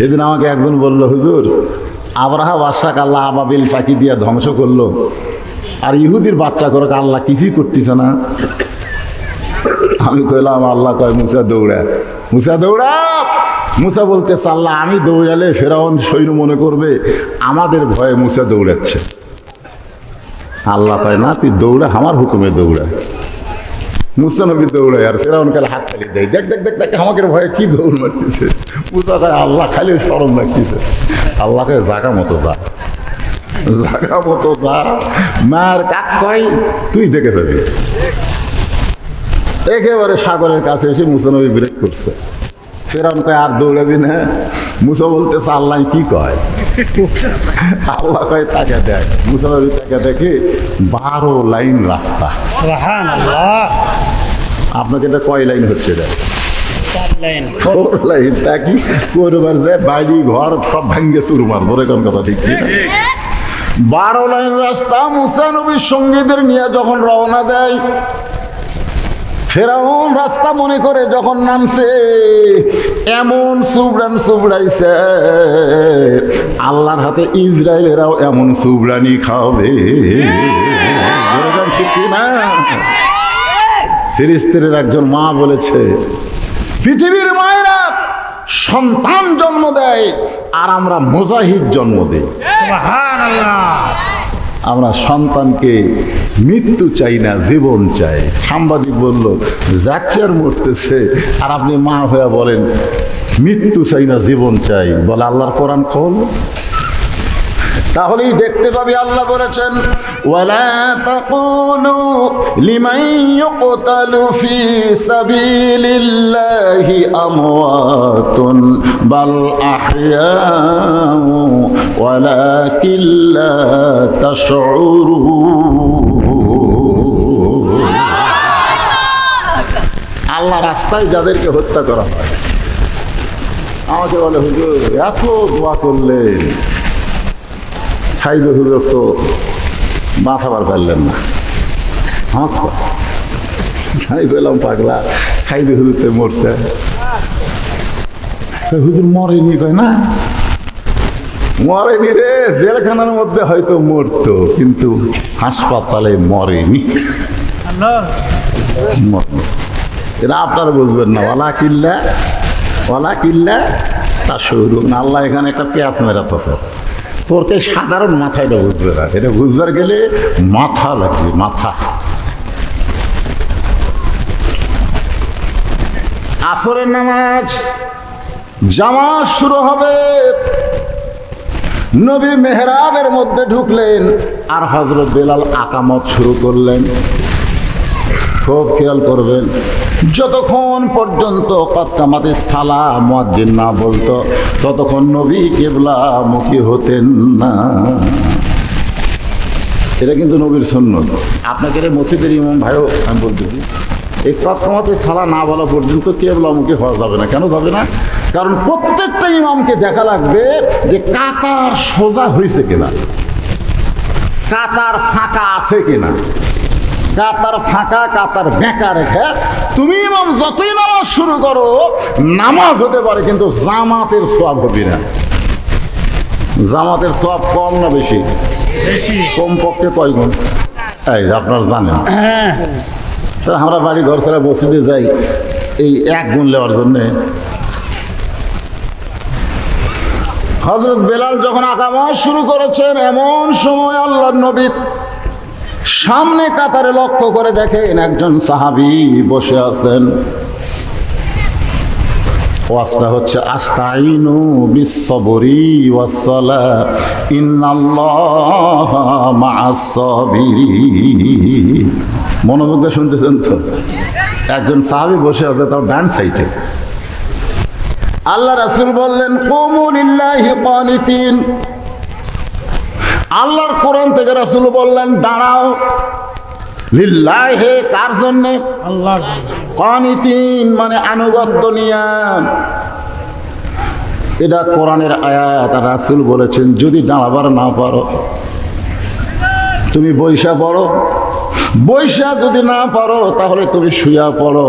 সেদিন আমাকে একজন বলল, হুজুর আব্রাহা বাদশাকে আল্লাহ আবাবিল পাখি দিয়ে ধ্বংস করলো, আর ইহুদির বাচ্চা করে আল্লাহ কিছুই করতেছে না। আমি কইলাম, আল্লাহ কয় মুসা দৌড়া, মুসা দৌড়া। মুসা বলতেছে, আল্লাহ আমি দৌড়ালে ফেরাউন সৈন্য মনে করবে আমাদের ভয়ে মুসা দৌড়াচ্ছে। আল্লাহ কয় না, তুই দৌড়া, আমার হুকুমে দৌড়া। মুসা নবী দৌড়ায় আর ফেরাউন খালি হাত তালি দেয়, দেখ দেখ দেখ দেখ আমাকে ভয়ে কি দৌড় মারতেছে। মুসা কয় আল্লাহ খালি শরম লাগতেছে। আল্লাহ কয় জাগা মতো যা, জাগা মতো যা, মার কাক কয় তুই দেখে ফেলবি। একেবারে সাগরের কাছে এসে মুসা নবী ব্রেক করছে। ফেরাউন কয় আর দৌড়াবি না। মুসা বলতেছে আল্লাহ কি কয়? আল্লাহ কয় তাকে দেখ। মুসা নবী তাকে দেখে 12 লাইন রাস্তা। সুবহানাল্লাহ। আপনাকে এটা কয় লাইন হচ্ছে? 4 লাইন। 4 লাইন। তা কি করবার যায়, বাড়ি ঘর সব ভাঙ্গে চুরমার, ধরে কোন কথা ঠিক কি? 12 লাইন রাস্তা। মুসা নবীর সঙ্গীদের নিয়ে যখন রওনা দেয়, ফেরাউন রাস্তা মনে করে যখন নামছে, এমন সুবরান সুবড়াইছে, আল্লাহর হাতে ইসরায়েলেরাও এমন সুবরানি খাবে। ঠিক না? ফিলিস্তিনের একজন মা বলেছে, পৃথিবীর মায়েরা সন্তান জন্ম দেয় আর আমরা মুজাহিদ জন্ম দেই। সুবহানাল্লাহ। আমরা সন্তানকে মৃত্যু চাই না, জীবন চাই। সাংবাদিক বলল যাচ্ছে আর মরতেছে, আর আপনি মা হয়ে বলেন মৃত্যু চাই না, জীবন চাই। বলে আল্লাহর কোরআন খোল, তাহলেই দেখতে পাবি আল্লাহ বলেছেন, ওয়ালা তাকুলু লিমান ইউকতালু ফি সাবিলিল্লাহি আমওয়াতুন বাল আহইয়াউ ওয়ালাকিন লা তাশউরুন। আল্লাহ রাস্তায় যাদেরকে হত্যা করা হয়, আমাকে বলে হুজুর এত দোয়া করলেন, সাইদে হুজুর তো বাঁচাবার পারলেন না। আমি বললাম পাগলা, সাইদে হুজুর তো মরছে। হুজুর মরেনি, কয় না মরেনি রে, জেলখানার মধ্যে হয়তো মরতো, কিন্তু হাসপাতালে মরেনি। এটা আপনারা বুঝবেন না। ওয়ালা কিল্লা তা শুরু। আল্লাহ এখানে একটা পেঁয়াজ মেরাতো স্যার, তোরকে সাধারণ মাথাটা বুঝবে না, এটা বুঝবার গেলে মাথা লাগবে, মাথা। আসরের নামাজ জামাত শুরু হবে, নবী মেহরাবের মধ্যে ঢুকলেন আর হযরত বেলাল আকামত শুরু করলেন। খুব খেয়াল করবেন, যতক্ষণ পর্যন্ত কামাতে সালা মুয়াজ্জিন না বলতো ততক্ষণ নবী কিবলামুখী হতেন না। এটা কিন্তু নবীর সুন্নত। আপনাকে মসজিদের ইমাম ভাইও আমি বলতেছি, এই কামাতে সালা না বলা পর্যন্ত কিবলামুখী হওয়া যাবে না। কেন যাবে না? কারণ প্রত্যেকটা ইমামকে দেখা লাগবে যে কাতার সোজা হয়েছে কিনা, কাতার ফাঁকা আছে কিনা। কাতার ফাঁকা, কাতার বেঁকা রেখে তুমি ইমাম যতই নামাজ শুরু করো, নামাজ হতে পারে কিন্তু জামাতের সওয়াব হবে না। জামাতের সওয়াব কম না বেশি? কমপক্ষে কয় গুণ? এই আপনারা জানেন। তা আমরা বাড়ি ঘর ছাড়া মসজিদে যাই এই 1 গুণ নেওয়ার জন্যে। হযরত বেলাল যখন আকামত শুরু করেছেন, এমন সময় আল্লাহর নবী সামনে কাতারে লক্ষ্য করে দেখেন একজন সাহাবী বসে আছেন। ওয়াজটা হচ্ছে আস্তাইনু বিস-সাবরি ওয়াস-সালাহ ইন্নাল্লাহা মা'আস-সাবিরিন। মনোযোগ দিয়ে শুনতেছেন তো? একজন সাহাবী বসে আছে, তাও ডান সাইডে। আল্লাহ রাসূল বললেন কুমু লিল্লাহি কানিতিন। আল্লাহর কোরআন থেকে রাসূল বললেন দাঁড়াও। লিল্লাহি কার জন্য? আল্লাহর। কানিতিন মানে আনুগত্য নিয়া। এটা কোরআনের আয়াত। আর রাসূল বলেছেন যদি দাঁড়াবার না পারো তুমি বইসা পড়ো, বইসা যদি না পারো তাহলে তুমি শুয়া পড়ো।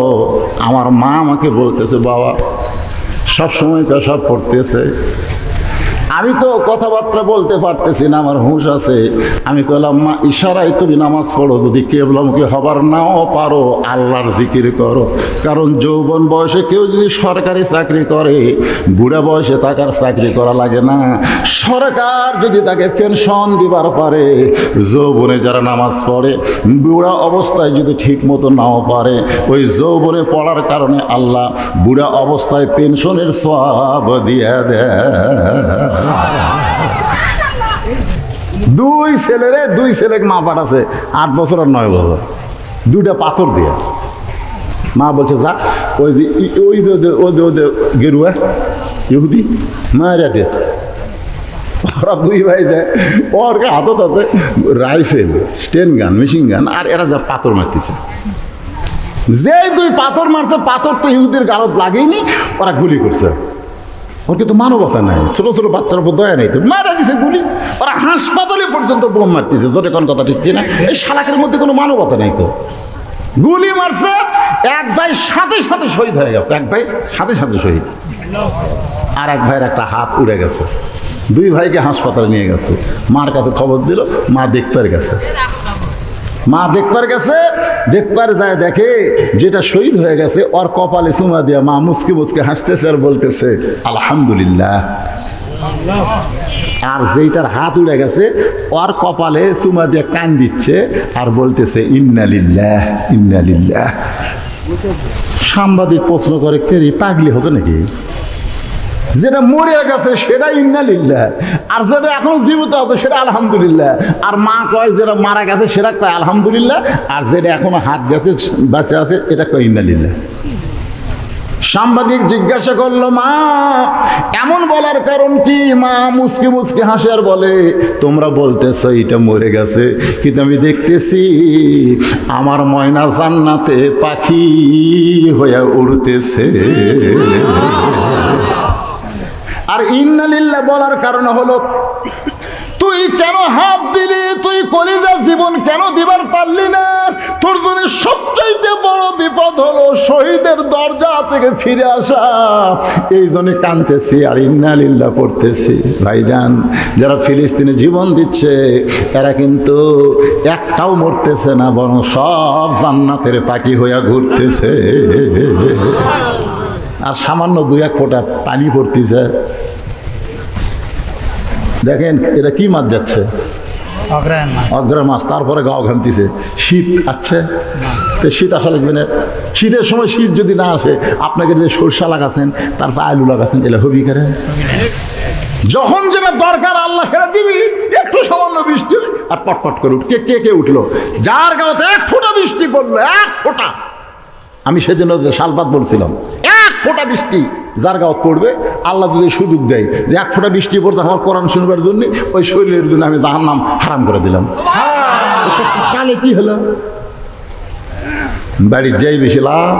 আমার মা আমাকে বলতেছে বাবা সব সময় পেশাব পড়তেছে। আমি তো কথাবার্তা বলতে পারতেছি না, আমার হুঁশ আছে। আমি কইলাম, মা ইশারায় তুমি নামাজ পড়ো, যদি কেবলামুখী হবার নাও পারো আল্লাহর জিকির করো। কারণ যৌবন বয়সে কেউ যদি সরকারি চাকরি করে, বুড়া বয়সে তাকার চাকরি করা লাগে না। সরকার যদি তাকে পেনশন দিবার পারে, যৌবনে যারা নামাজ পড়ে বুড়া অবস্থায় যদি ঠিক মতো নাও পারে, ওই যৌবনে পড়ার কারণে আল্লাহ বুড়া অবস্থায় পেনশনের সওয়াব দিয়ে দেয়। দুই ছেলেকে মা পাঠাছে 8 বছর আর 9 বছর, 2টা পাথর দিয়ে। মা বলছে যা ওই যে গেরুয়া ইহুদি মারা দে। ওরা 2 ভাই দেয়, ওর হাতত আছে রাইফেল, স্টেন গান, মেশিন গান, আর এরা যা পাথর মারতেছে। যে 2 পাথর মারছে, পাথর তো ইহুদির গালত লাগেনি, ওরা গুলি করছে। ওর কিন্তু মানবতা নাই, ছোট ছোট বাচ্চার উপর দয়া নেই, তো মারা দিছে গুলি। ওরা হাসপাতালে পর্যন্ত বোম মারতেছে, জোরে কোন কথা ঠিক কিনা? এই শালাকের মধ্যে কোনো মানবতা নাই তো। গুলি মারছে, এক ভাই সাথে সাথে শহীদ হয়ে গেছে, এক ভাই সাথে সাথে শহীদ, আর এক ভাইয়ের একটা হাত উড়ে গেছে। 2 ভাইকে হাসপাতালে নিয়ে গেছে। মার কাছে খবর দিল, মা দেখতে গেছে। মা দেখবার যায়, দেখে যেটা শহীদ হয়ে গেছে ওর কপালে চুমা দিয়া মা মুচকে মুচকে হাসতেছে আর বলতেছে আলহামদুলিল্লাহ। আর যেটার হাত উড়ে গেছে ওর কপালে চুমা দিয়ে কান দিচ্ছে আর বলতেছে ইন্নালিল্লাহ ইন্নালিল্লাহ। সাংবাদিক প্রশ্ন করে, কে পাগলি হতো নাকি? যেটা মরে গেছে সেটা ইন্নালিল্লাহ, আর যেটা এখন জীবিত আছে সেটা আলহামদুলিল্লাহ। আর মা কয় যেটা মারা গেছে সেটা কয় আলহামদুলিল্লাহ, আর যেটা এখনো হাত গেছে বেঁচে আছে এটা কয় ইন্নালিল্লাহ। সাংবাদিক জিজ্ঞাসা করলো, মা এমন বলার কারণ কি? মা মুচকি মুচকি হাসে আর বলে, তোমরা বলতেছো এটা মরে গেছে, কিন্তু আমি দেখতেছি আমার ময়না জান্নাতে পাখি হয়ে উড়তেছে। আর ইন্নালিল্লাহ বলার কারণ হলো, তুই কেন হাত দিলি? তুই কলিজার জীবন কেন দিবার পারলি না? তোর জন্য সবচাইতে বড় বিপদ হলো শহীদের দরজা থেকে ফিরে আসা। এই জন্য কাঁদতেছি আর ইন্নালিল্লাহ পড়তেছি। ভাইজান, যারা ফিলিস্তিনে জীবন দিচ্ছে এরা কিন্তু একটাও মরতেছে না, বরং সব জান্নাতের পাখি হইয়া ঘুরতেছে। আর সামান্য 2-1 ফোঁটা পানি পড়তেছে। দেখেন এটা কি মাছ যাচ্ছে, অগ্রাণ মাছ। তারপরে গাও ঘামতিছে, শীত আসছে, তো শীত আসা লাগবে না। শীতের সময় শীত যদি না আসে, আপনাকে যে সরষা লাগাচ্ছেন, তারপর আলু লাগাচ্ছেন, এলা হবি করে। যখন যেটা দরকার আল্লাহ সেটা দিবি। একটু সামান্য বৃষ্টি আর পটপট করে উঠ। কে উঠলো? যার গাঁতে 1 ফোঁটা বৃষ্টি পড়লো, 1 ফোঁটা। আমি সেদিন যে শালপাত বলছিলাম, 1 ফোঁটা বৃষ্টি যার গাঁত পড়বে, আল্লাহ যদি সুযোগ দেয় যে 1 ফোঁটা বৃষ্টি পড়ছে আমার কোরআন শুনবার জন্য, ওই শরীরের জন্য আমি জাহান্নাম হারাম করে দিলাম। তাহলে কি হলো? বাড়ির যাই বেশি লাভ।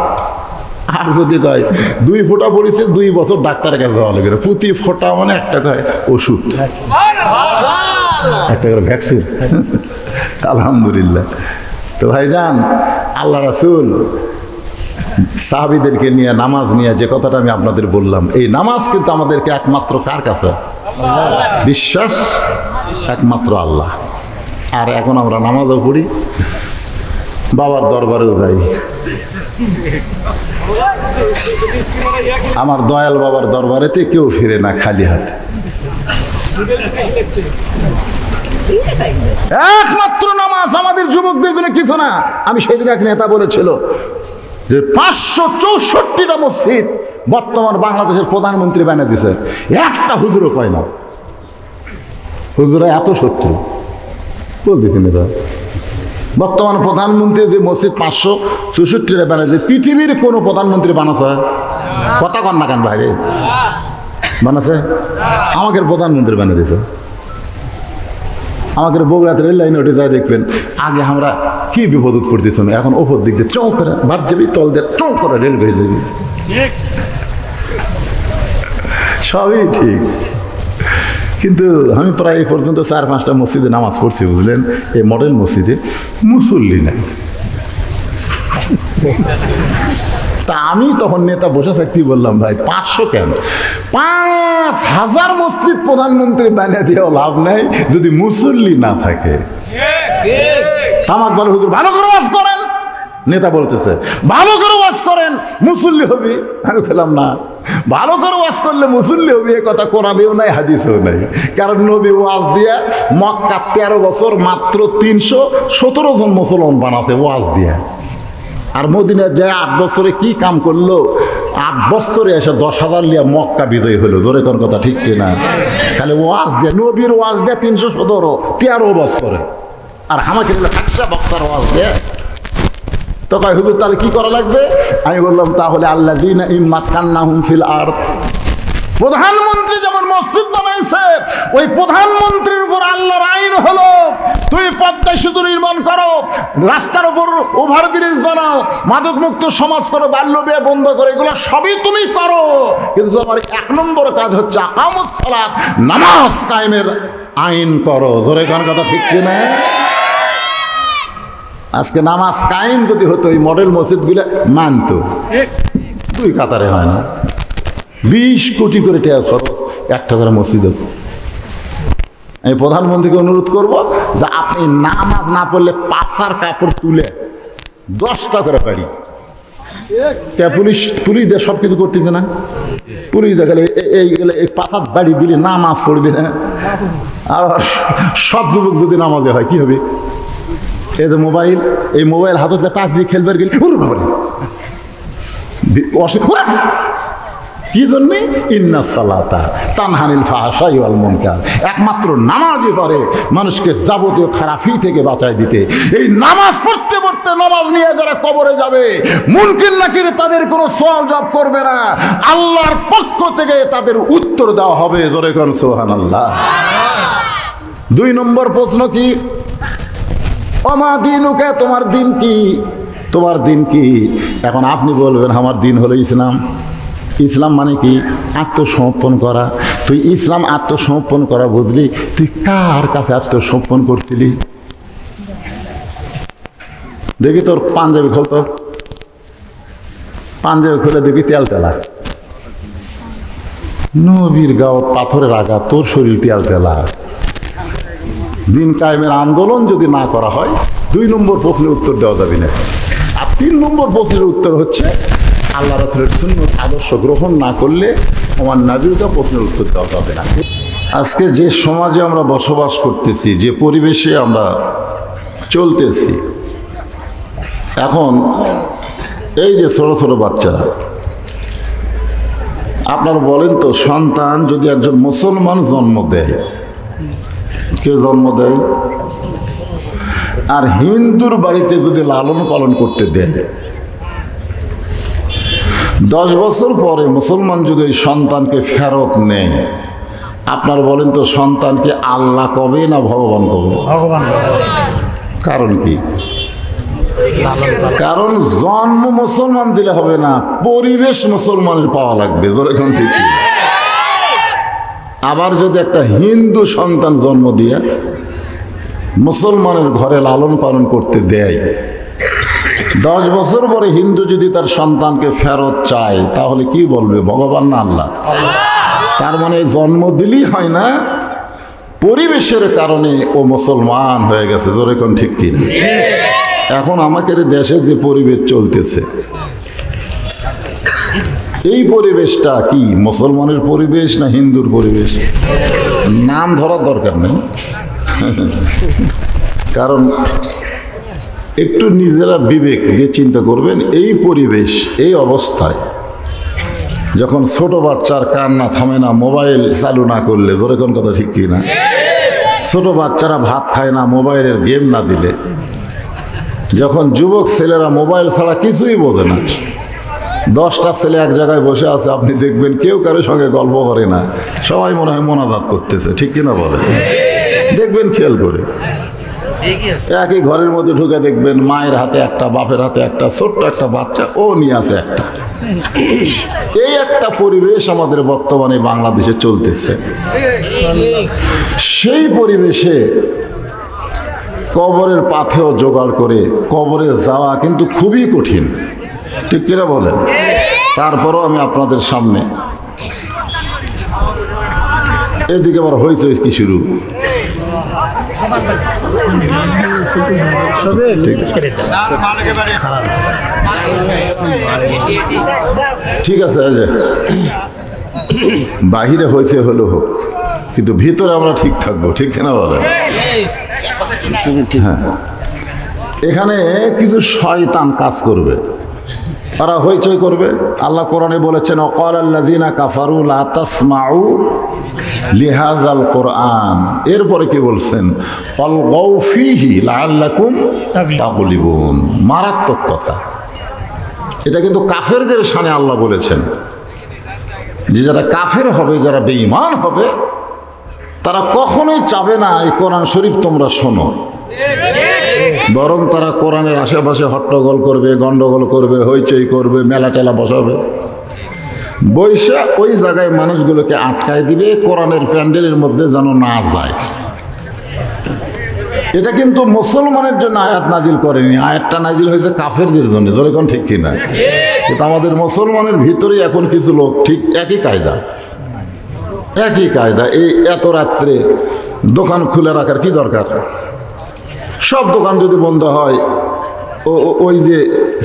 আর যদি কয় 2 ফোঁটা পড়েছে, 2 বছর ডাক্তারের কাছে যাওয়া লাগে, প্রতি ফোঁটা মানে একটা করে ওষুধ, একটা করে ভ্যাকসিন। আলহামদুলিল্লাহ। তো ভাইজান, আল্লাহ রাসূল সাহাবীদেরকে নিয়ে নামাজ নিয়ে যে কথাটা আমি আপনাদের বললাম, এই নামাজ কিন্তু আমাদেরকে একমাত্র কার কাছে বিশ্বাস, একমাত্র আল্লাহ। আর এখন আমরা নামাজও পড়ি, বাবার দরবারেও যাই। আমার দয়াল বাবার দরবারেতে কেউ ফিরে না খালি হাতে। একমাত্র নামাজ আমাদের যুবকদের জন্য কিছু না। আমি সেদিন এক নেতা বলেছিল যে 564টা মসজিদ বর্তমান বাংলাদেশের প্রধানমন্ত্রী বানিয়ে দিছে, একটা হুজুরও কয় না। হুজুরা এত শত্রু বলতেছেন। এবার বর্তমান প্রধানমন্ত্রী যে মসজিদ 564টা বানিয়েছে, পৃথিবীর কোনো প্রধানমন্ত্রী বানাছে? কথা কন না কেন বাইরে বানাছে? আমাকে প্রধানমন্ত্রী বানিয়ে দিয়েছে। আমাকে বগুড়াতে রেল লাইনে উঠে যায় দেখবেন, আগে আমরা কি বিপদ পড়তেছিলাম, এখন ওপর দিক দিয়ে চৌ করে বাদ যাবি, তল দিয়ে চৌ করে রেল বেড়ে যাবি। সবই ঠিক, কিন্তু আমি প্রায় এই পর্যন্ত 4-5টা মসজিদে নামাজ পড়ছি, বুঝলেন? এই মডেল মসজিদে মুসল্লি নাই। তা আমি তখন নেতা বসে থাকতেই বললাম, ভাই 500 কেন, 5000 মসজিদ প্রধানমন্ত্রী বানিয়ে দিয়েও লাভ নাই যদি মুসল্লি না থাকে। আমাকে বলে, হুজুর ভালো করে ওয়াজ করেন। নেতা বলতেছে ভালো করে ওয়াজ করেন, মুসল্লি হবি। আমি বললাম না, ভালো করে ওয়াজ করলে মুসল্লি হবি এ কথা কোরআনেও নাই, হাদিসেও নাই। কারণ নবী ওয়াজ দিয়া মক্কা 13 বছর মাত্র 317 জন মুসলমান বানাছে ওয়াজ দিয়া। আর মদিনা যায় 8 বছরে কি কাম করলো, 8 বছরে এসে 10,000 লিয়া মক্কা বিজয় হলো। জোরে কোন কথা ঠিক কিনা? খালি ওয়াজ দিয়া, নবীর ওয়াজ দিয়া 313 বছরে। আর আমাকে একশা বক্তার ওয়াজ দেয়। তো কয় হুজুর তাহলে কি করা লাগবে? আমি বললাম তাহলে আল্লাযীনা ইম্মাক্কান্নাহুম ফিল আরদ, প্রধানমন্ত্রী যেমন মসজিদ বানাইছে, ওই প্রধানমন্ত্রীর উপর আল্লাহর আইন হলো তুই পদ্মা সেতু নির্মাণ করো, রাস্তার উপর ওভারব্রিজ বানাও, মাদক মুক্ত সমাজ করো, বাল্য বিয়ে বন্ধ করো, এগুলো সবই তুমি করো। কিন্তু তোমার 1 নম্বর কাজ হচ্ছে আকামুস সালাত, নামাজ কায়েমের আইন করো। জোরে কোন কথা ঠিক কিনা? আজকে নামাজ কায়েম যদি হতো, এই মডেল মসজিদগুলো মানতো। 2 কাতারে হয় না, 20 কোটি করে টাকা খরচ একটা করে মসজিদ। আমি প্রধানমন্ত্রীকে অনুরোধ করব যে আপনি নামাজ না পড়লে পাছার কাপড় তুলে 10টা করে বাড়ি। পুলিশ দিয়ে সব কিছু করতেছে না, পুলিশ দেখালে এই পাছার বাড়ি দিলে নামাজ পড়বে না। আর সব যুবক যদি নামাজে হয় কি হবে? এই যে মোবাইল, এই মোবাইল হাতে পাঁচ দিয়ে খেলবার গেলে কি জন্যে? ইন্না সালাতা তানহানিল ফাহশাই ওয়াল মুনকার। একমাত্র নামাজই পারে মানুষকে যাবতীয় খারাপি থেকে বাঁচায় দিতে। এই নামাজ পড়তে পড়তে নামাজ নিয়ে যারা কবরে যাবে, মুনকির নাকির তাদের কোনো সওয়াল জবাব করবে না, আল্লাহর পক্ষ থেকে তাদের উত্তর দেওয়া হবে। জোরে কোন সুবহানাল্লাহ। 2 নম্বর প্রশ্ন কি? ওমা দিনুকা, তোমার দিন কি? তোমার দিন কি? এখন আপনি বলবেন আমার দিন হলো ইসলাম। ইসলাম মানে কি? আত্মসমর্পণ করা। তুই ইসলাম আত্মসমর্পণ করা বুঝলি? তুই কার কাছে আত্মসমর্পণ করছিলি? দেখি তোর পাঞ্জাবি খুলতো, পাঞ্জাবি খুলে দেখবি তেল তেলা। নবীর গাও পাথরের আঘাত, তোর শরীর তেল তেলা। দিন কায়েমের আন্দোলন যদি না করা হয়, 2 নম্বর প্রশ্নের উত্তর দেওয়া যাবে না। আর 3 নম্বর প্রশ্নের উত্তর হচ্ছে আল্লাহ রাসূলের সুন্নাত আদর্শ গ্রহণ না করলে আমার নবীর প্রশ্নের উত্তর দেওয়া যাবে না। আজকে যে সমাজে আমরা বসবাস করতেছি, যে পরিবেশে আমরা চলতেছি, এখন এই যে ছোট ছোট বাচ্চারা, আপনারা বলেন তো, সন্তান যদি একজন মুসলমান জন্ম দেয়, কে জন্ম দেয়? আর হিন্দুর বাড়িতে যদি লালন পালন করতে দেয়, 10 বছর পরে মুসলমান যদি ওই সন্তানকে ফেরত নেয়, আপনারা বলেন তো সন্তানকে আল্লাহ কবে না ভগবান কবে? ভগবান। কারণ কি? কারণ জন্ম মুসলমান দিলে হবে না, পরিবেশ মুসলমানের পাওয়া লাগবে। যেরকম ঠিক। আবার যদি একটা হিন্দু সন্তান জন্ম দিয়ে মুসলমানের ঘরে লালন পালন করতে দেয়, 10 বছর পরে হিন্দু যদি তার সন্তানকে ফেরত চায়, তাহলে কি বলবে? ভগবান না আল্লাহ? তার মানে জন্ম দিলেই হয় না, পরিবেশের কারণে ও মুসলমান হয়ে গেছে। জোরে কোন ঠিক কি? এখন আমাদের দেশে যে পরিবেশ চলতেছে, এই পরিবেশটা কি মুসলমানের পরিবেশ না হিন্দুর পরিবেশ? নাম ধরার দরকার নেই, কারণ একটু নিজেরা বিবেক দিয়ে চিন্তা করবেন। এই পরিবেশ, এই অবস্থায় যখন ছোট বাচ্চার কান্না থামে না মোবাইল চালু না করলে, জোরে কোন কথা ঠিক কি না? ছোট বাচ্চারা ভাত খায় না মোবাইলের গেম না দিলে, যখন যুবক ছেলেরা মোবাইল ছাড়া কিছুই বোঝে না, 10টা ছেলে এক জায়গায় বসে আছে, আপনি দেখবেন কেউ কারোর সঙ্গে গল্প করে না, সবাই মনে হয় মোনাজাত করতেছে, ঠিক কিনা বলে? দেখবেন খেয়াল করে, একই ঘরের মধ্যে ঢুকে দেখবেন মায়ের হাতে একটা, বাপের হাতে একটা, ছোট্ট একটা বাচ্চা, ও নিয়ে আছে একটা। এই একটা পরিবেশ আমাদের বর্তমানে বাংলাদেশে চলতেছে। সেই পরিবেশে কবরের পাথেও জোগাড় করে কবরে যাওয়া কিন্তু খুবই কঠিন। ঠিক কিনা বলেন? তারপরও আমি আপনাদের সামনে এদিকে আবার হয়েছে কি শুরু? ঠিক আছে, এই যে বাহিরে হয়েছে হলো হোক, কিন্তু ভিতরে আমরা ঠিক থাকবো। ঠিক কিনা বলেন? হ্যাঁ, এখানে কিছু শয়তান কাজ করবে, তারা হইচই করবে। আল্লাহ কোরআনে বলেছেন, ওয়াকাল আল্লাযীনা কাফারু লা তাসমাউ লিহাযাল কোরআন। এরপরে কি বলছেন? অলগাউ ফীহি লাআল্লাকুম তাগলিবুন। মারাত্মক কথা। এটা কিন্তু কাফেরদের শানে আল্লাহ বলেছেন যে যারা কাফের হবে, যারা বেঈমান হবে, তারা কখনোই চাবে না এই কোরআন শরীফ তোমরা শোনো, বরং তারা কোরআনের আশেপাশে হট্টগোল করবে, গন্ডগোল করবে, হইচই করবে, মেলা টেলা বসাবে, বৈশা ওই জায়গায় মানুষগুলোকে আটকায় দিবে, কোরআনের প্যান্ডেলের মধ্যে যেন না যায়। এটা কিন্তু মুসলমানের জন্য আয়াত নাজিল করেনি, আয়াতটা নাজিল হয়েছে কাফেরদের জন্য। যেরকম ঠিক কিনা? কিন্তু আমাদের মুসলমানের ভিতরেই এখন কিছু লোক ঠিক একই কায়দা, একই কায়দা। এই এত রাত্রে দোকান খুলে রাখার কি দরকার? সব দোকান যদি বন্ধ হয়, ওই যে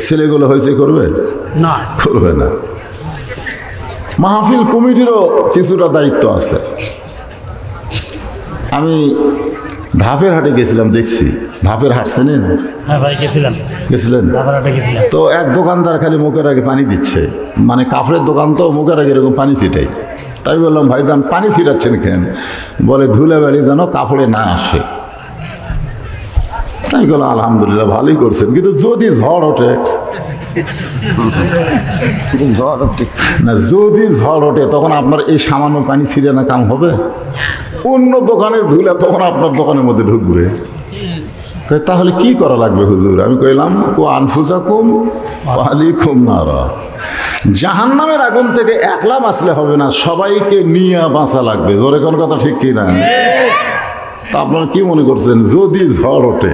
ছেলেগুলো হয়েছে করবে না, করবে না। মাহফিল কমিটিরও কিছুটা দায়িত্ব আছে। আমি ধাপের হাটে গেছিলাম, দেখছি ধাপের হাট চেনেন? হ্যাঁ ভাই, গেছিলাম। গেছিলেন? গেছিলাম। তো এক দোকানদার খালি মুখের আগে পানি দিচ্ছে, মানে কাপড়ের দোকান তো মুখের আগে এরকম পানি ছিটাই। তাই বললাম, ভাইজান পানি ছিটাচ্ছেন কেন? বলে ধুলে বাড়ি যেন কাপড়ে না আসে। আমি বললাম আলহামদুলিল্লাহ, ভালোই করছেন, কিন্তু যদি ঝড় ওঠে না, যদি ঝড় ওঠে তখন আপনার এই সামান্য পানি ছিঁড়ে না কাম হবে? অন্য দোকানের ধুলে তখন আপনার দোকানের মধ্যে ঢুকবে। তাহলে কি করা লাগবে হুজুর? আমি কইলাম, কো আনফুসাকুম ওয়া আহলিকুম নারা। জাহান্নামের আগুন থেকে একলা বাঁচলে হবে না, সবাইকে নিয়ে বাঁচা লাগবে। জোরে কোন কথা ঠিক কি না? তা আপনারা কি মনে করছেন, যদি ঝড় ওঠে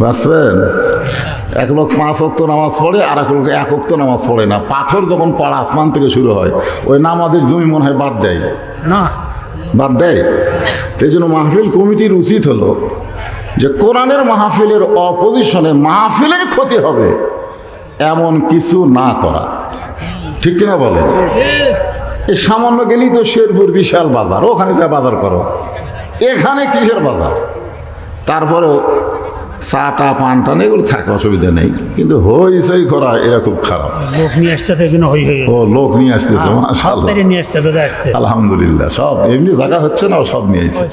বাঁচবেন? এক লোক 5 ওয়াক্ত নামাজ পড়ে, আর এক লোক 1 ওয়াক্ত নামাজ পড়ে না। পাথর যখন পড়া আসমান থেকে শুরু হয়, ওই নামাজের জমি মনে হয় বাদ দেয় না, বাদ দেয়। সেই জন্য মাহফিল কমিটির উচিত হলো যে কোরআনের মাহফিলের অপোজিশনে মাহফিলের ক্ষতি হবে এমন কিছু না করা। ঠিক কিনা বলে? এই সামান্য গেলেই তো শেরপুর বিশাল বাজার, ওখানে যা বাজার করো, এখানে কিসের বাজার? তারপরেও চাটা পানটা এগুলো থাকে, অসুবিধা নেই, কিন্তু হইচই করা এটা খুব খারাপ। লোক নিয়ে আসতেছে, ও লোক নিয়ে আসতেছে, মাশাআল্লাহ, নিয়ে আসতেছে। আলহামদুলিল্লাহ, সব এমনি জায়গা হচ্ছে না, সব নিয়ে আসছে,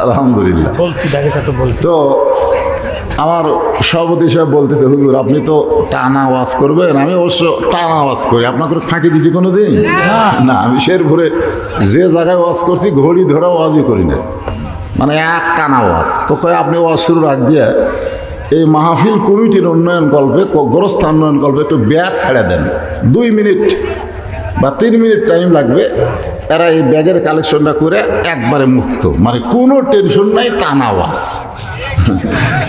আলহামদুলিল্লাহ। তো আমার সভাপতি সাহেব বলতেছে, হুজুর আপনি তো টানা ওয়াজ করবেন। আমি অবশ্য টানা ওয়াজ করি, আপনাকে ফাঁকি দিছি কোনো দিন না। আমি শেরপুরে যে জায়গায় ওয়াজ করছি ঘড়ি ধরা ওয়াজই করি না, মানে এক টানা ওয়াজ। তো কয় আপনি ওয়াজ শুরুর আগ দিয়ে এই মাহফিল কমিটির উন্নয়ন কল্পে, গোরস্থান উন্নয়ন কল্পে একটু ব্যাগ ছেড়ে দেন, 2 মিনিট বা 3 মিনিট টাইম লাগবে। এরা এই ব্যাগের কালেকশনটা করে একবারে মুক্ত, মানে কোনো টেনশন নাই, টানা ওয়াজ।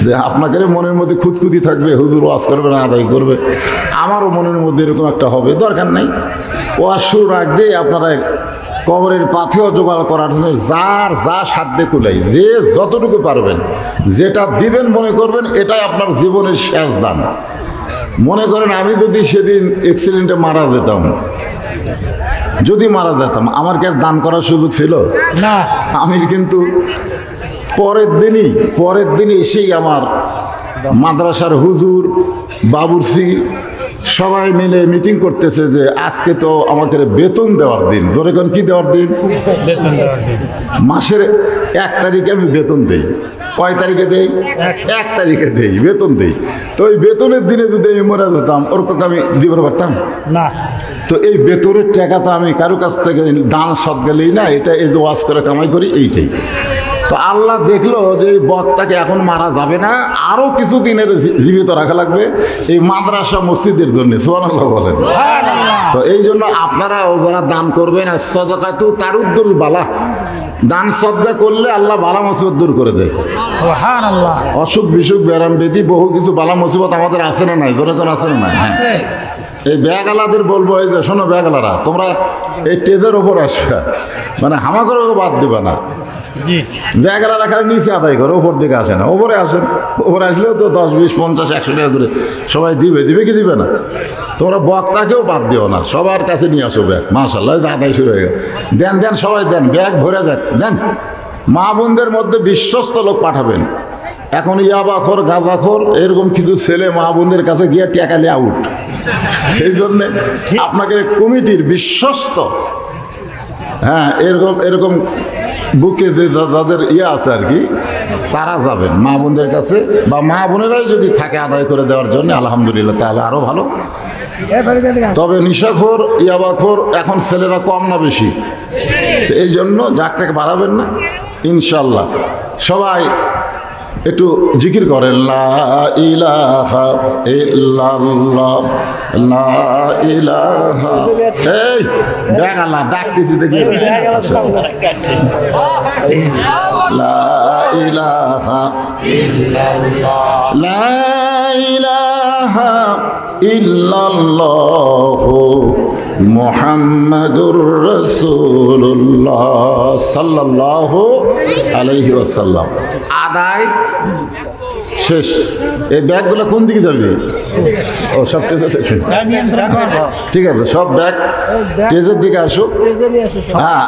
যে আপনাকে মনের মধ্যে খুঁতখুতি থাকবে, হুজুর ওয়াজ করবে না, আদায় করবে, আমারও মনের মধ্যে এরকম একটা হবে, দরকার নাই। ওয়াজ শুরুর আগ দিয়ে আপনারা কবরের পাথেও জোগাড় করার জন্য যার যা সাধ্যে কুলাই, যে যতটুকু পারবেন, যেটা দিবেন মনে করবেন এটাই আপনার জীবনের শেষ দান। মনে করেন আমি যদি সেদিন অ্যাক্সিডেন্টে মারা যেতাম, যদি মারা যেতাম, আমার কি আর দান করার সুযোগ ছিল? না। আমি কিন্তু পরের দিনই এসেই আমার মাদ্রাসার হুজুর, বাবুর্চি সবাই মিলে মিটিং করতেছে যে আজকে তো আমাকে বেতন দেওয়ার দিন। জোরে কোন কি দেওয়ার দিন? মাসের 1 তারিখে আমি বেতন দেই। কয় তারিখে দেই? 1 তারিখে দেই, বেতন দেই। তো ওই বেতনের দিনে যদি আমি মরে যেতাম, ওরকম আমি দিতে পারতাম না। তো এই বেতনের টাকা তো আমি কারো কাছ থেকে দান সদ গেলেই না, এটা এই যে ওয়াজ করে কামাই করি, এইটাই। তো আল্লাহ দেখলো যে এই বক্তাকে এখন মারা যাবে না, আরও কিছু দিনের জীবিত রাখা লাগবে এই মাদ্রাসা মসজিদের জন্য। সুবহানাল্লাহ বলেন। তো এই জন্য আপনারাও যারা দান করবেন, সাদাকাতু তারুদ্দুল বালা, দান সদকা করলে আল্লাহ বালা মুসিবত দূর করে দেয়। সুবহানাল্লাহ। অসুখ বিসুখ ব্যারাম ব্যাধি বহু কিছু বালা মুসিবত আমাদের আছে না নাই? জোরে কোন আছে না নাই? হ্যাঁ, এই ব্যাগালাদের বলবো, এই যে শোনো ব্যাগালারা, তোমরা এই টেজের ওপর আসবে, মানে হামা করে বাদ দিবে না। জি। ব্যাগালারা খালি নিচে আদায় করে, ওপর দিকে আসে না। ওপরে আসেন, ওপরে আসলেও তো 10, 20, 50, 100 টাকা করে সবাই দিবে কি দিবে না? তোমরা বক্তাকেও বাদ দিও না, সবার কাছে নিয়ে আসো ব্যাগ। মাশাআল্লাহ, আদায় শুরু হয়ে গেল। দেন সবাই দেন, ব্যাগ ভরে যাক, দেন। মা বোনদের মধ্যে বিশ্বস্ত লোক পাঠাবেন। এখন ইয়াবাখোর গাঁজাখোর এরকম কিছু ছেলে মা বোনদের কাছে গিয়ে টেকালে আউট। সেই জন্যে আপনাকে কমিটির বিশ্বস্ত, হ্যাঁ, এরকম বুকে যে যাদের আছে আর কি, তারা যাবেন মা বোনদের কাছে, বা মা বোনেরাই যদি থাকে আদায় করে দেওয়ার জন্য, আলহামদুলিল্লাহ, তাহলে আরও ভালো। তবে নিশাখোর ইয়াবাখোর এখন ছেলেরা কম না বেশি, এই জন্য যাক থেকে বাড়াবেন না ইনশাল্লাহ। সবাই একটু জিকির করেন, লা ইলাহা ইল্লাল্লাহ, লা ইলাহা। এই দেখ আল্লাহ ডাকতেছি, দেখি, লা ইলাহা ইল্লাল্লাহ, লা ইলাহা ইল্লাল্লাহ মুহাম্মাদুর রাসূলুল্লাহ সাল্লাল্লাহু আলাইহি ওয়াসাল্লাম। আদায় শেষ। এই ব্যাগগুলো কোন দিকে যাবে? ও সব টেজে, ঠিক আছে, সব ব্যাগ টেজের দিকে আসুক। হ্যাঁ,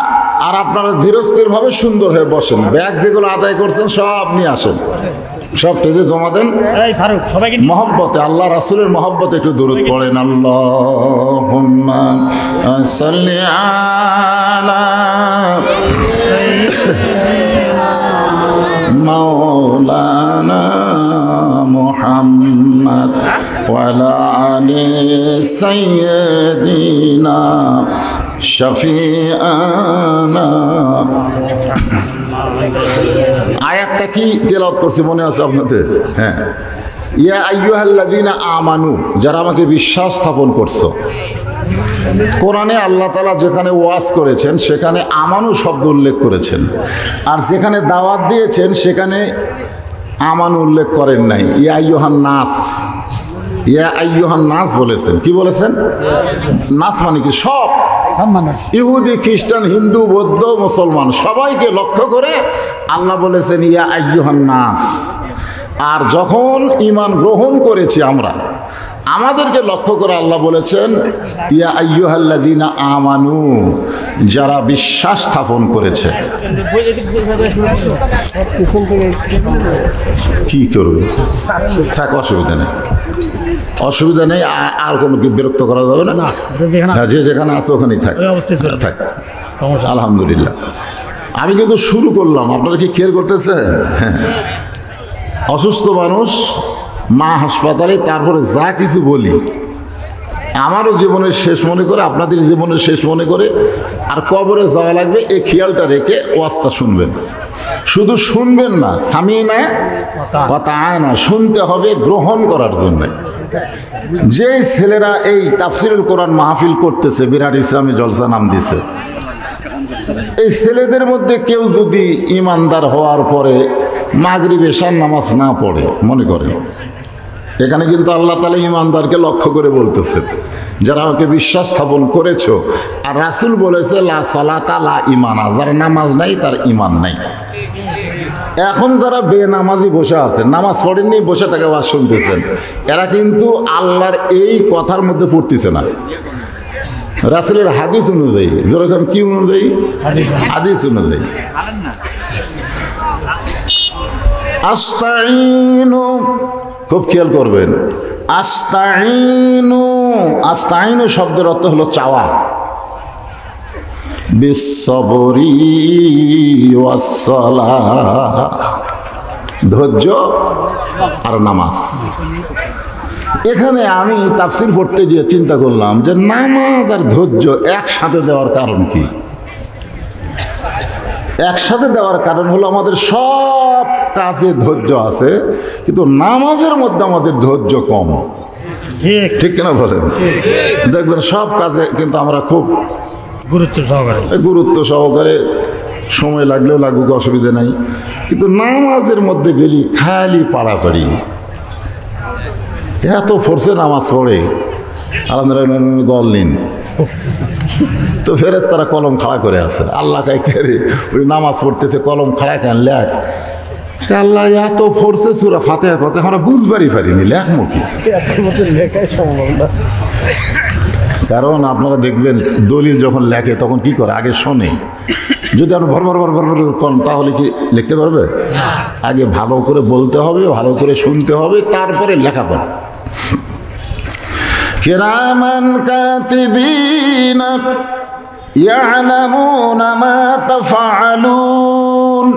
আর আপনারা ধীরস্থিরভাবে সুন্দর হয়ে বসেন। ব্যাগ যেগুলো আদায় করছেন সব নিয়ে আসেন, সব টেজে জমা দেন। মহব্বতে, আল্লাহ রাসূলের মহব্বতে একটু দুরূদ পড়েন। আল্লাহুম্মা সাল্লি আলা মাওলানা মুহাম্মদ ওয়া আলা আলি সাইয়্যিদিনা শাফিআনা। আয়াতটা কি তেলাওয়াত করছি মনে আছে আপনাদের? হ্যাঁ, ইয়া আইয়ুহাল্লাযীনা আমানু, যারা আমাকে বিশ্বাস স্থাপন করছো। কোরআনে আল্লাহ তাআলা যেখানে ওয়াজ করেছেন সেখানে আমানু শব্দ উল্লেখ করেছেন, আর যেখানে দাওয়াত দিয়েছেন সেখানে আমানু উল্লেখ করেন নাই। ইয়া আইয়ুহান নাস, ইয়া আইয়ুহান নাস বলেছেন। কি বলেছেন? নাস মানে কি? সব মানুষ, ইহুদি, খ্রিস্টান, হিন্দু, বৌদ্ধ, মুসলমান, সবাইকে লক্ষ্য করে আল্লাহ বলেছেন ইয়া আইয়ুহান নাস। আর যখন ঈমান গ্রহণ করেছি আমরা, আমাদেরকে লক্ষ্য করে আল্লাহ বলেছেন ইয়া আইয়ুহাল্লাযীনা আমানু, যারা বিশ্বাস স্থাপন করেছে। কি করবে? থাক, অসুবিধা নেই, অসুবিধা নেই। আর কোনো বিরক্ত করা যাবে না। যে যেখানে আছে ওখানেই থাক, থাক। আলহামদুলিল্লাহ। আমি কিন্তু শুরু করলাম, আপনারা কি খেয়াল করতেছেন? হ্যাঁ, অসুস্থ মানুষ, মা হাসপাতালে, তারপরে যা কিছু বলি আমারও জীবনের শেষ মনে করে, আপনাদের জীবনের শেষ মনে করে, আর কবরে যাওয়া লাগবে এই খেয়ালটা রেখে ওয়াজটা শুনবেন। শুধু শুনবেন না, সামিনা ওয়াতাআনা, শুনতে হবে গ্রহণ করার জন্য। যেই ছেলেরা এই তাফসিরুল কোরআন মাহফিল করতেছে, বিরাট ইসলামী জলসা নাম দিছে, এই ছেলেদের মধ্যে কেউ যদি ইমানদার হওয়ার পরে মাগরিব এশার নামাজ না পড়ে, মনে করেন, এখানে কিন্তু আল্লাহ তাআলা ইমানদারকে লক্ষ্য করে বলতেছে, যারা আমাকে বিশ্বাস স্থাপন করেছো। আর রাসূল বলেছে লা সালাতা লা ঈমানা, যার নামাজ নাই তার ঈমান নাই। এখন যারা বেনামাজি বসে আছেন, নামাজ পড়েননি, বসে থেকে ওয়াজ শুনতেছেন, এরা কিন্তু আল্লাহর এই কথার মধ্যে পড়তেছে না। রাসূলের হাদিস অনুযায়ী, যেরকম কি অনুযায়ী? হাদিস অনুযায়ী। আস্তাইনু, খুব খেয়াল করবেন, আস্তাইনু, আস্তাইনু শব্দের অর্থ হলো চাওয়া। বিসসবরি ওয়াসসালাহ, ধৈর্য আর নামাজ। এখানে আমি তাফসীর পড়তে গিয়ে চিন্তা করলাম যে নামাজ আর ধৈর্য একসাথে দেওয়ার কারণ কি? একসাথে দেওয়ার কারণ হলো আমাদের সব কাজে ধৈর্য আছে, কিন্তু নামাজের মধ্যে আমাদের ধৈর্য কম। ঠিক কিনা বলেন? দেখবেন সব কাজে কিন্তু আমরা খুব গুরুত্ব সহকারে সময় লাগলেও লাগুক, অসুবিধা নাই। কিন্তু নামাজের মধ্যে গেলি খালি পাড়াপাড়ি, এত ফোর্সে নামাজ পড়ে আলহামদুলিল্লাহ দল নিন, তো ফেরেশতারা কলম খাড়া করে আছে। আল্লাহ কাইকে ওই নামাজ পড়তেছে, কলম খাড়া কেন লেখ, আল্লাহ এত ফোর্সে সূরা ফাতিহা করছে আমরা বুঝবারই পারিনি, লেখমুখী। কারণ আপনারা দেখবেন দলিল যখন লেখে তখন কি করে, আগে শোনে। যদি আপনি ভর ভর ভর ভর ভর কন তাহলে কি লিখতে পারবে? আগে ভালো করে বলতে হবে, ভালো করে শুনতে হবে, তারপরে লেখা পাবে। কিরামান কাতিবিনা ইয়ালামুনা মা তাফআলুন।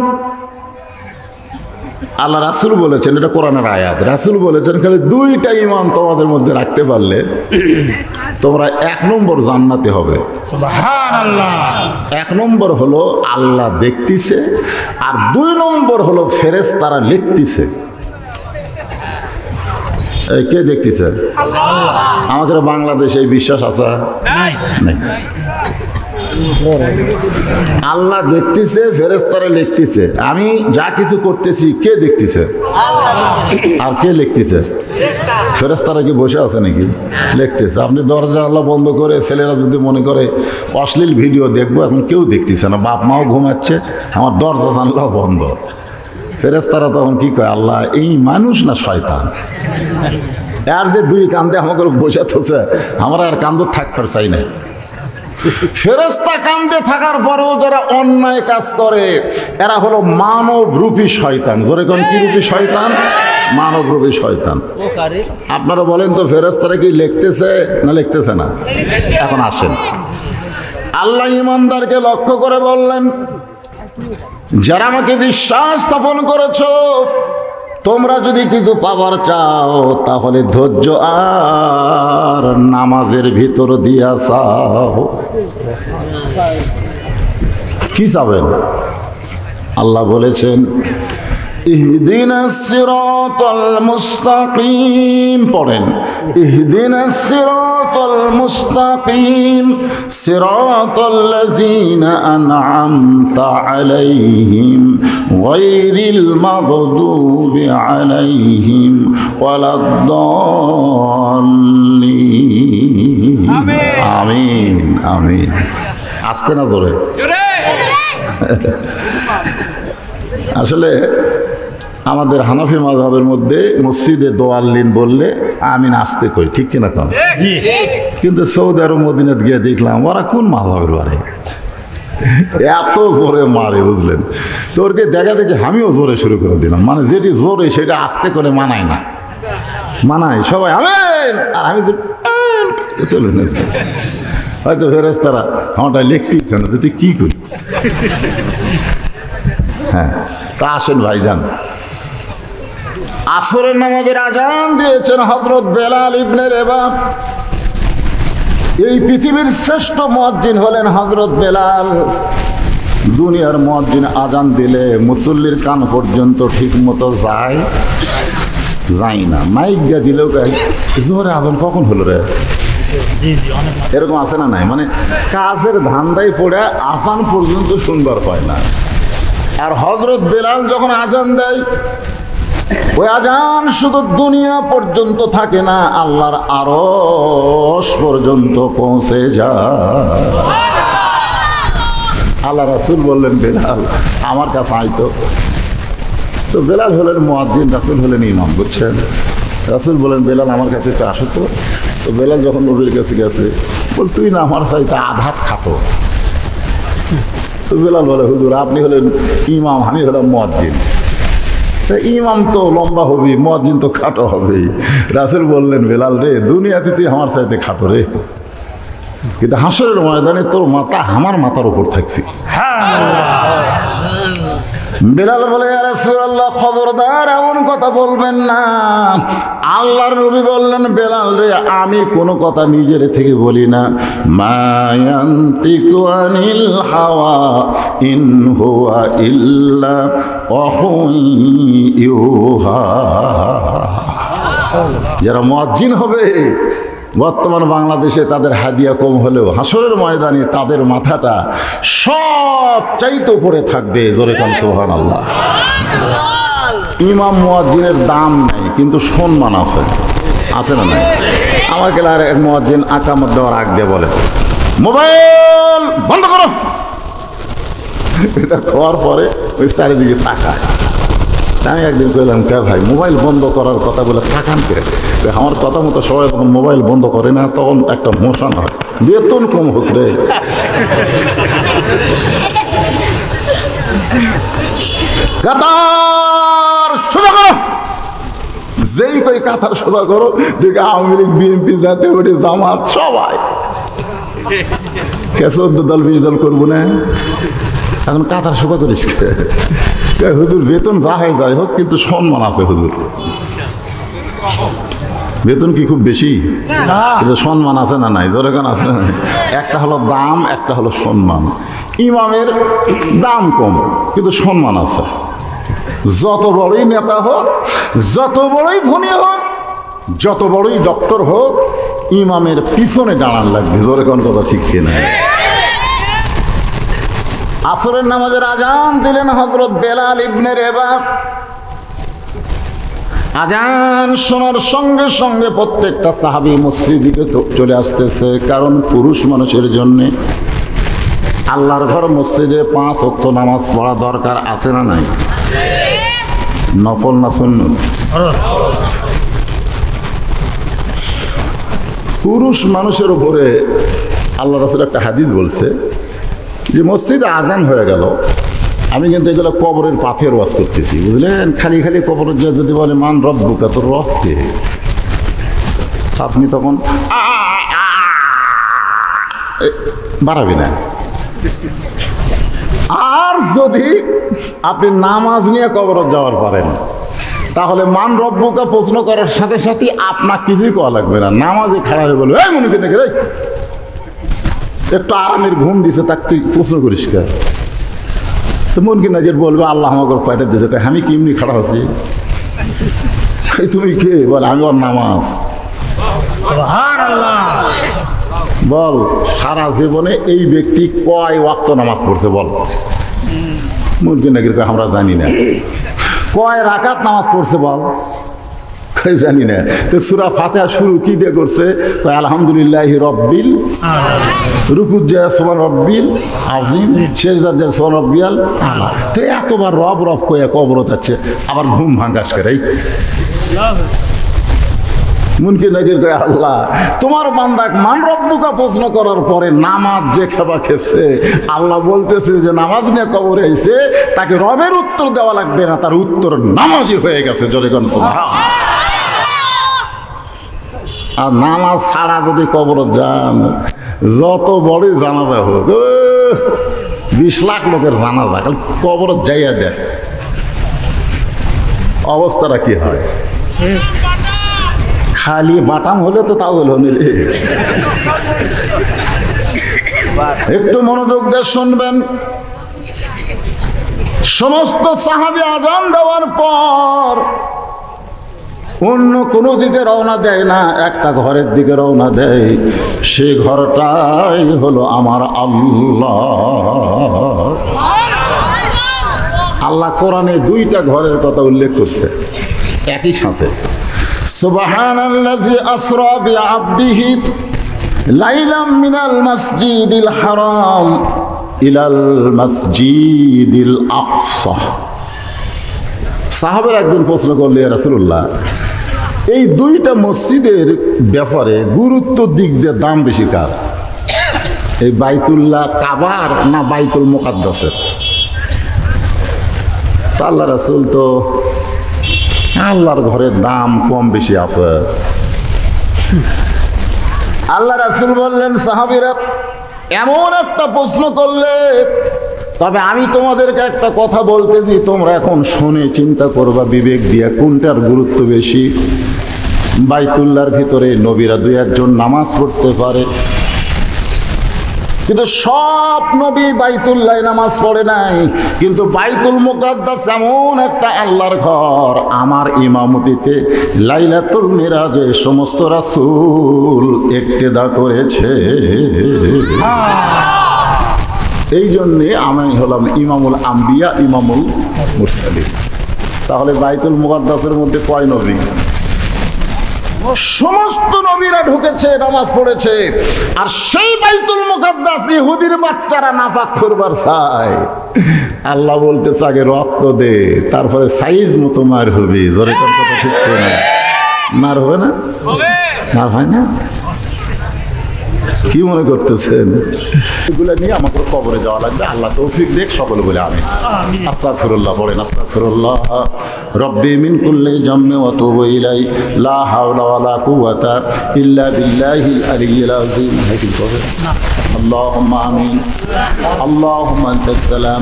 আল্লাহ রাসূল বলেছেন, এটা কোরআনের আয়াত, রাসূল বলেছেন খালি দুইটা ঈমান তোমাদের মধ্যে রাখতে পারলে তোমরা 1 নম্বর জান্নাতে হবে। সুবহানাল্লাহ। 1 নম্বর হলো আল্লাহ দেখতেছে, আর 2 নম্বর হলো ফেরেশতারা লিখতেছে। এই কে দেখতেছে? আমাদের বাংলাদেশে এই বিশ্বাস আছে? নাই। আল্লাহ দেখতেছে, ফেরেশতারা লিখতেছে। আমি যা কিছু করতেছি কে দেখতেছে? আর কে লিখতেছে? ফেরেশতারা কি বসে আছে নাকি? লিখতেছে। আপনি দরজা আল্লাহ বন্ধ করে ছেলেরা যদি মনে করে অশ্লীল ভিডিও দেখবো, এখন কেউ দেখতেছে না, বাপ মাও ঘুমাচ্ছে, আমার দরজা জানলা বন্ধ। ফেরেশতারা তখন কি কয়, আল্লাহ এই মানুষ না শয়তান? আর যে 2 কান্দে আমাকে বসে থাকছে, আমরা আর কান্দ থাকতে চাই না। ফেরেশতা কান্দে থাকার পরেও যারা অন্যায় কাজ করে এরা হলো মানবরূপী শয়তান। জোরে কোন কি রূপী শয়তান? মানবরূপী শয়তান। আপনারা বলেন তো ফেরেশতারা কি লিখতেছে না লিখতেছে না? এখন আসেন, আল্লাহ ঈমানদারকে লক্ষ্য করে বললেন, যারা আমাকে বিশ্বাস স্থাপন করেছো, তোমরা যদি কিছু পাবার চাও তাহলে ধৈর্য আর নামাজের ভিতর দিয়া চাও। কি চাবেন? আল্লাহ বলেছেন, ইহদিনাস সিরাতাল মুস্তাকিম। পড়েন, ইহদিনাস সিরাতাল মুস্তাকিম সিরাতাল্লাযীনা আন'আমতা আলাইহিম গায়রিল মাগদুবি আলাইহিম ওয়ালাদ-দাল্লিন। আমিন আমিন। আসতে না ধরে। আসলে আমাদের হানাফি মাযহাবের মধ্যে মসজিদে দোয়াল্লিন বললে আমিন আসতে কই, ঠিক কিনা কোন? কিন্তু সৌদি আরব মদিনাত গিয়ে দেখলাম ওরা কোন মাযহাবের বাড়ে এত জোরে মারে, বুঝলেন? তোরকে দেখা দেখে আমিও জোরে শুরু করে দিলাম। মানে যেটি জোরে সেটা আস্তে করে মানায় না, মানায় সবাই আমিন, আর আমি চলে না। হয়তো ফেরেশতারা আমারটা লিখতেইছে না, তুই কি করি? হ্যাঁ, তা আসেন ভাইজান, আসরের নামাজের আজান দিয়েছেন হযরত বেলাল ইবনে রেবাহ। এই পৃথিবীর শ্রেষ্ঠ মুয়াজ্জিন হলেন হযরত বেলাল। দুনিয়ার মুয়াজ্জিন আজান দিলে মুসল্লির কান পর্যন্ত ঠিক মতো যায় না। মাইক দিয়ে দিলেও জোরে আজান কখন হলো রে, এরকম আছে না নাই? মানে কাজের ধান্দায় পড়ে আজান পর্যন্ত শুনবার হয় না। আর হযরত বেলাল যখন আজান দেয়, ওই আজান শুধু দুনিয়া পর্যন্ত থাকে না, আল্লাহর আরশ পর্যন্ত পৌঁছে যায়। আল্লাহ রাসূল বললেন, বেলাল আমার কাছে আইতো। তো বেলাল হলেন মুয়াজ্জিন, রাসূল হলেন ইমাম, বুঝছেন? রাসূল বলেন, বেলাল আমার কাছে তো আসো তো। তো বেলাল যখন নবীর কাছে গেছে, বল তুই না আমার চাইতে আধাত খাতো। তো বেলাল বলে, হুজুর আপনি হলেন ইমাম, আমি হলাম মুয়াজ্জিন। তা ইমাম তো লম্বা হবি, মুয়াজ্জিন তো খাটো হবেই। রাসূল বললেন, বেলাল রে, দুনিয়াতে তুই আমার চাইতে খাটো রে, কিন্তু হাসরের ময়দানে তোর মাথা আমার মাথার উপর থাকবি। বেলাল বলে, ইয়া রাসূলুল্লাহ খবরদার এমন কথা বলবেন না। আল্লাহর নবী বললেন, বেলাল রে, আমি কোনো কথা নিজের থেকে বলি না। মা ইয়ানতিকু আনিল হাওয়া ইন হুয়া ইল্লা ওয়াহুন ইউহা। যারা মুয়াজ্জিন হবে বর্তমান বাংলাদেশে তাদের হাদিয়া কম হলেও হাসরের ময়দানে তাদের মাথাটা সব চাইতে উপরে থাকবে। জোরে কান সুবহানাল্লাহ। ইমাম মুয়াজ্জিনের দাম নেই, কিন্তু সম্মান আছে, আছে না নাই? আমার কেলার এক মুয়াজ্জিন আকামত দেওয়ার আগ দিয়ে বলে, মোবাইল বন্ধ করো। এটা খাওয়ার পরে ওই চারিদিকে তাকায়। আমি একদিন কইলাম, কে ভাই মোবাইল বন্ধ করার কথা বলে তাকান কে? আমার কথা মতো সবাই তখন মোবাইল বন্ধ করে না, তখন একটা মোশন হয়, বেতন কম হোক রে। কাতার সোজা করো। যেই কই কাতার সোজা করো, দেখে আওয়ামী লীগ, বিএনপি, জাতীয় পার্টি, জামাত সবাই 14 দল 20 দল করবো না। এখন কাতার সোজা করিস কে? হুজুর বেতন যা হয় যাই হোক, কিন্তু সম্মান আছে হুজুর। বেতন কি খুব বেশি? কিন্তু সম্মান আছে না নাই? জোরেখান আছে না নাই? একটা হলো দাম, একটা হলো সম্মান। ইমামের দাম কম, কিন্তু সম্মান আছে। যত বড়ই নেতা হোক, যত বড়ই ধনী হোক, যত বড়ই ডক্টর হোক, ইমামের পিছনে দাঁড়ান লাগবে। জোরেখান কথা ঠিক কিনা? আসরের নামাজের আজান দিলেন হযরত বেলাল ইবনে রেবাহ। আজান শোনার সঙ্গে সঙ্গে প্রত্যেকটা সাহাবী মসজিদে চলে আসতেছে, কারণ পুরুষ মানুষের জন্য আল্লাহর ঘর মসজিদে 5 ওয়াক্ত নামাজ পড়া দরকার, আছে না নাই? নফল না সুন্নত? পুরুষ মানুষের উপরে আল্লাহ রাসূল একটা হাদিস বলছে যে মসজিদে আজান হয়ে গেল, আমি কিন্তু এগুলো কবরের পাথের ওয়াজ করতেছি, বুঝলেন? খালি খালি কবরের যা যদি বলে মান রব্বুকা, তোর রবকে, আপনি তখন বাড়াবি না। আর যদি আপনি নামাজ নিয়ে কবরে যাওয়ার পারেন, তাহলে মান রব্বুকা প্রশ্ন করার সাথে সাথে আপনার কিছুই করা লাগবে না। নামাজে খাড়া হয়ে বলবে, এই মনে কেন রে, একটু আরামের ঘুম দিছে, তাকে তুই প্রশ্ন করিস কে? তো মন কি নাকি বলবে, আল্লাহ আমাকে পাইটা দিয়েছে, আমি কেমনি খাড়া হচ্ছি, তুমি কে? বল আমি ওর নামাজ। বল সারা জীবনে এই ব্যক্তি কয় ওয়াক্ত নামাজ পড়ছে? বল মন কি নাকি আমরা জানি না। কয় রাকাত নামাজ পড়ছে? বল জানি না। তো সূরা ফাতিহা শুরু কি দিয়ে করছে? আলহামদুলিল্লাহি রব্বিল, রুকুত যায় সুবহান রব্বিল আযীম, সেজদা যায় সুবহান রব্বিয়াল আলা। তো এতবার রব রব কয়ে কবর যাচ্ছে, আবার ঘুম ভাঙাস করে। মুনকির নাকির কয়, আল্লাহ তোমার বান্দাক মান রব্বুকা প্রশ্ন করার পরে নামাজ যে খেবা খেপছে, আল্লাহ বলতেছে যে নামাজ নিয়ে কবরে আইছে, তাকে রবের উত্তর দেওয়া লাগবে না, তার উত্তর নামাজই হয়ে গেছে। জোরে কোন সুবহান। আর নামাজ ছাড়া যদি কবর যান, যত বড়ই জানাজা হোক, 20 লাখ লোকের জানাজা, খালি কবর যাইয়া দেখ অবস্থাটা কি হয়। খালি বাটাম হলে তো তাও হলো রে। একটু মনোযোগ দিয়ে শুনবেন। সমস্ত সাহাবী আজান দেওয়ার পর অন্য কোনো দিকে রওনা দেয় না, একটা ঘরের দিকে রওনা দেয়। সে ঘরটাই হলো আমার আল্লাহ। আল্লাহ কোরআনে 2টা ঘরের কথা উল্লেখ করছে একই সাথে। সুবহানাল্লাযী আসরা বিআবদিহি লাইলাম মিনাল মাসজিদিল হারাম ইলাল মাসজিদিল আকসা। সাহাবারা একদিন প্রশ্ন করলে, ইয়া রাসূলুল্লাহ, এই 2টা মসজিদের ব্যাপারে গুরুত্ব দিক দিয়ে দাম বেশি কার? এই বাইতুল্লাহ কাবার না বাইতুল মুকাদ্দাসের? তা আল্লাহ রাসূল তো আল্লাহর ঘরের দাম কম বেশি আছে। আল্লাহ রাসূল বললেন, সাহাবীরা এমন একটা প্রশ্ন করলে, তবে আমি তোমাদেরকে একটা কথা বলতেছি, তোমরা এখন শুনে চিন্তা করবা বিবেক দিয়ে কোনটার গুরুত্ব বেশি। বাইতুল্লাহর ভিতরে নবীরা 2-1 জন নামাজ পড়তে পারে, কিন্তু সব নবী বাইতুল্লাহ নামাজ পড়ে নাই, কিন্তু বাইতুল মুকাদ্দাস এমন একটা আল্লাহর ঘর, আমার ইমামতিতে লাইলাতুল মিরাজে সমস্ত রাসূল ইক্তেদা করেছে। এই জন্যে আমি হলাম ইমামুল আম্বিয়া, ইমামুল মুরসালিন। তাহলে বাইতুল মুকাদ্দাসের মধ্যে কয় নবী? সমস্ত নবীরা ঢুকেছে, নামাজ পড়েছে। আর সেই বাইতুল মুকাদ্দাস ইহুদির বাচ্চারা নাপাক করবার চায়। আল্লাহ বলতেছে আগে রক্ত দে, তারপরে সাইজ মতো মার হবে। জোরে কথা ঠিক করে না, মার হবে না? মার হয় না? কি মনে করতেছেন? এগুলো নিয়ে আমাকে কবরে যাওয়া লাগবে। আল্লাহ তৌফিক দেখ, সকলে বলে আমি আস্তাগফিরুল্লাহ বলেন। আস্তাগফিরুল্লাহ রব্বি মিন কুল্লি জামমি ওয়া তুবু ইলাই লা হাওলা ওয়ালা কুওয়াতা ইল্লা বিল্লাহিল আলিয়্যিল আযীম। হাকিম কবে আল্লাহুম্মা আমিন। আল্লাহুম্মা আনতাস সালাম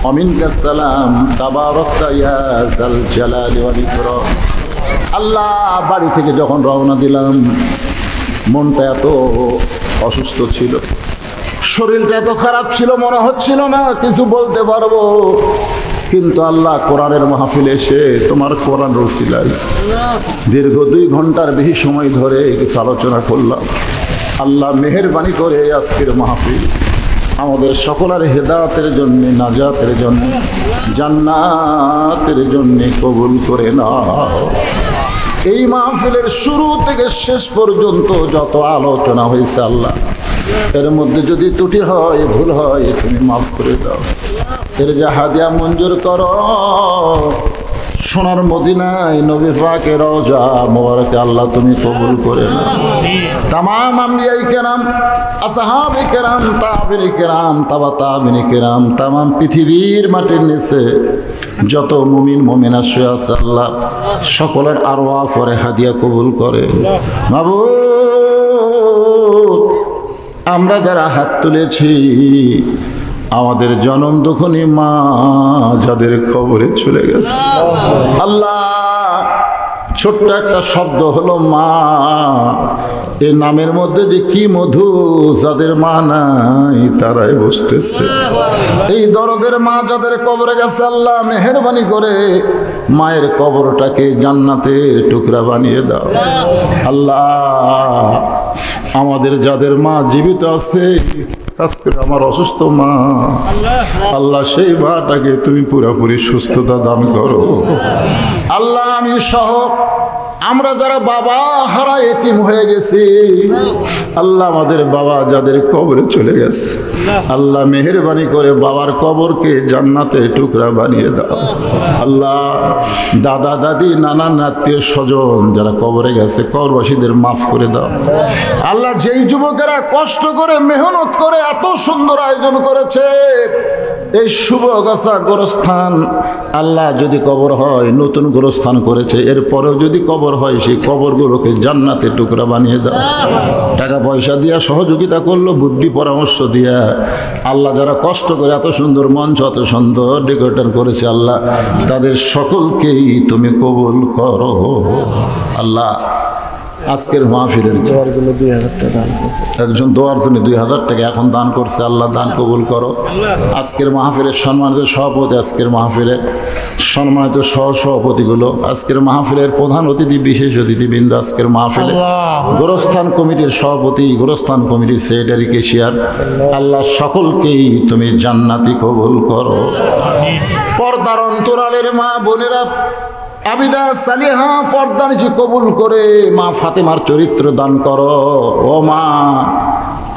ওয়া মিনকাস সালাম তাবারাকতা ইয়া যাল জালালি ওয়াল ইকরাম। আল্লাহ, বাড়ি থেকে যখন রওনা দিলাম, মনটা এত অসুস্থ ছিল, শরীরটা এত খারাপ ছিল, মনে হচ্ছিল না কিছু বলতে পারবো। কিন্তু আল্লাহ কোরআনের মাহফিলে এসে তোমার কোরআন রসিলাই দীর্ঘ 2 ঘন্টার বেশি সময় ধরে কিছু আলোচনা করলাম। আল্লাহ মেহেরবানি করে আজকের মাহফিল আমাদের সকলের হেদায়েতের জন্য, নাজাতের জন্য, জান্নাতের জন্য কবুল করে নাও। এই মাহফিলের শুরু থেকে শেষ পর্যন্ত যত আলোচনা হয়েছে আল্লাহ, এর মধ্যে যদি ত্রুটি হয়, ভুল হয়, তুমি মাফ করে দাও। এর যা হাদিয়া মঞ্জুর করো। সোনার মদিনায় নবী পাকের রওজা মোবারকে আল্লাহ তুমি কবুল করে নাও। তামাম আম্বিয়ায়ে কেরাম, আসহাবে কেরাম, তাবিঈনে কেরাম, তাবা তাবিঈনে কেরাম, তামাম পৃথিবীর মাটির নিচে যত মুমিন মুমিনা শুয়ে আছে আল্লাহ সকলের আরওয়াহ পরে হাদিয়া কবুল করে। মাবুদ, আমরা যারা হাত তুলেছি, আমাদের জনম দুঃখনী মা যাদের কবরে চলে গেছে আল্লাহ, ছোট্ট একটা শব্দ হলো মা, এই নামের মধ্যে যে কি মধু, যাদের মা নাই তারাই বুঝতেছে। এই দরদের মা যাদের কবরে গেছে আল্লাহ মেহেরবানি করে মায়ের কবরটাকে জান্নাতের টুকরা বানিয়ে দাও। আল্লাহ, আমাদের যাদের মা জীবিত আছে, আজকে আমার অসুস্থ মা, আল্লাহ সেই মাটাকে তুমি পুরোপুরি সুস্থতা দান করো। আল্লাহ, আমি সহ আমরা যারা বাবা হারা এতিম হয়ে গেছি আল্লাহ, আমাদের বাবা যাদের কবরে চলে গেছে আল্লাহ মেহেরবানি করে বাবার কবরকে জান্নাতের টুকরা বানিয়ে দাও। আল্লাহ, দাদা দাদি নানান আত্মীয় স্বজন যারা কবরে গেছে কবরবাসীদের মাফ করে দাও। আল্লাহ, যেই যুবকেরা কষ্ট করে মেহনত করে এত সুন্দর আয়োজন করেছে এই শুভগাছা গোরস্থান, আল্লাহ যদি কবর হয় নতুন গোরস্থান করেছে, এরপরেও যদি কবর হয় সেই কবরগুলোকে জান্নাতের টুকরা বানিয়ে দাও। টাকা পয়সা দিয়া সহযোগিতা করলো, বুদ্ধি পরামর্শ দিয়া আল্লাহ যারা কষ্ট করে এত সুন্দর মঞ্চ, এত সুন্দর ডেকোরেশন করেছে আল্লাহ তাদের সকলকেই তুমি কবুল করো। আল্লাহ, আজকের মাহফিলের একজন দোয়ার জন্য 2000 টাকা এখন দান করছে, আল্লাহ দান কবুল করো। আজকের মাহফিলের সম্মানিত সভাপতি, আজকের মাহফিলে সম্মানিত সহসভাপতিগুলো, আজকের মাহফিলের প্রধান অতিথি, বিশেষ অতিথিবৃন্দ, আজকের মাহফিলে গোরস্থান কমিটির সভাপতি, গোরস্থান কমিটির সেক্রেটারি, কেশিয়ার, আল্লাহ সকলকেই তুমি জান্নাতি কবুল করো। পর্দার অন্তরালের মা বোনেরা, আবিদা সালিহা পর্দা নিচে কবুল করে মা ফাতেমার চরিত্র দান করো। ও মা,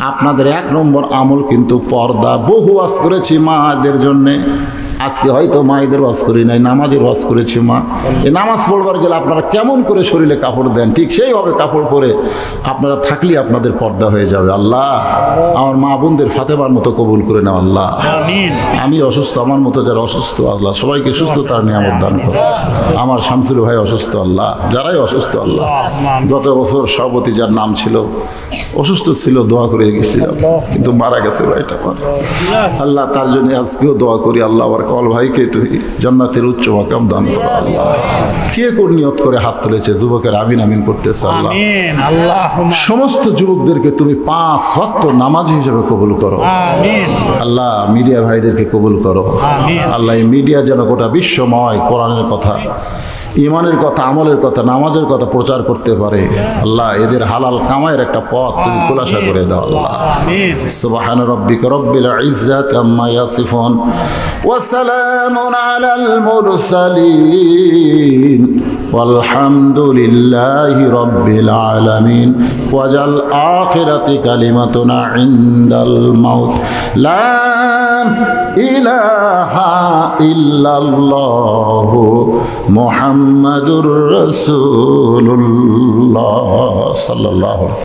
আপনাদের 1 নম্বর আমল কিন্তু পর্দা। বহু ওয়াজ করেছি মাদের জন্যে, আজকে হয়তো মায়েদের ওয়াজ করি নাই, নামাজের ওয়াজ করেছি মা। এই নামাজ পড়বার গেলে আপনারা কেমন করে শরীরে কাপড় দেন, ঠিক সেইভাবে কাপড় পরে আপনারা থাকলে আপনাদের পর্দা হয়ে যাবে। আল্লাহ, আমার মা বোনদের ফাতেমার মতো কবুল করে নাও। আল্লাহ, আমি অসুস্থ, আমার মতো যারা অসুস্থ আল্লাহ সবাইকে সুস্থতার নিয়ামত দান করো। আমার শামসুল ভাই অসুস্থ, আল্লাহ যারাই অসুস্থ আল্লাহ, গত বছর সভাপতি যার নাম ছিল অসুস্থ ছিল, দোয়া করে গেছিলাম কিন্তু মারা গেছে ভাইটা আমার। আল্লাহ, তার জন্য আজকেও দোয়া করি, আল্লাহ আমার সকল ভাইকে তুমি জান্নাতের উচ্চ মাকাম দান করো আল্লাহ। কে কোন নিয়ত করে হাত তুলেছে যুবকের আমিন আমিন করতেছে আল্লাহ। আমিন আল্লাহুম্মা সমস্ত যুবকদেরকে তুমি 5 ওয়াক্ত নামাজি হিসেবে কবুল করো আমিন আল্লাহ। মিডিয়া ভাইদেরকে কবুল করো আমিন। আল্লাহ। এই মিডিয়া যেন গোটা বিশ্বময় কোরআনের কথা, ইমানের কথা, আমলের কথা, নামাজের কথা প্রচার করতে পারে আল্লাহ। এদের হালাল কামাইয়ের একটা পথ তুমি খোলাসা করে দাও আল্লাহ। আমিন। সুবহান রাব্বিকা রাব্বিল ইজ্জাতি আম্মা ইয়াসিফুন ওয়া সালামুন আলাল মুরসালিন walhamdulillahi rabbil alamin wajal akhirati kalimatuna indal maut la ilaha illallah muhammadur rasulullah sallallahu alaihi wasallam।